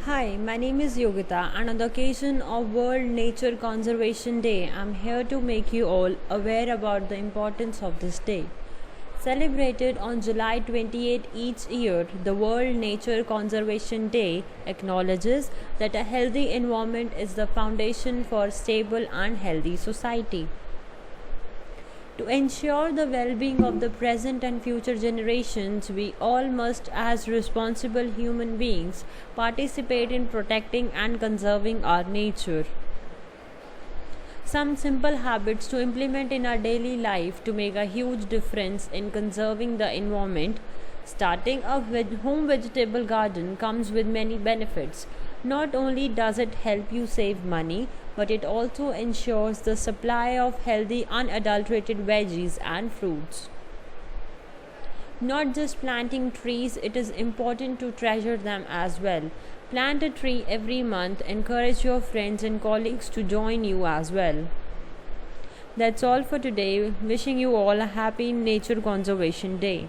Hi, my name is Yogita, and on the occasion of World Nature Conservation Day, I'm here to make you all aware about the importance of this day. Celebrated on July 28 each year, the World Nature Conservation Day acknowledges that a healthy environment is the foundation for stable and healthy society. To ensure the well being of the present and future generations, we all must, as responsible human beings, participate in protecting and conserving our nature. Some simple habits to implement in our daily life to make a huge difference in conserving the environment. Starting a home vegetable garden comes with many benefits. Not only does it help you save money, but it also ensures the supply of healthy, unadulterated veggies and fruits. Not just planting trees, it is important to treasure them as well. Plant a tree every month, encourage your friends and colleagues to join you as well. That's all for today. Wishing you all a happy Nature Conservation Day.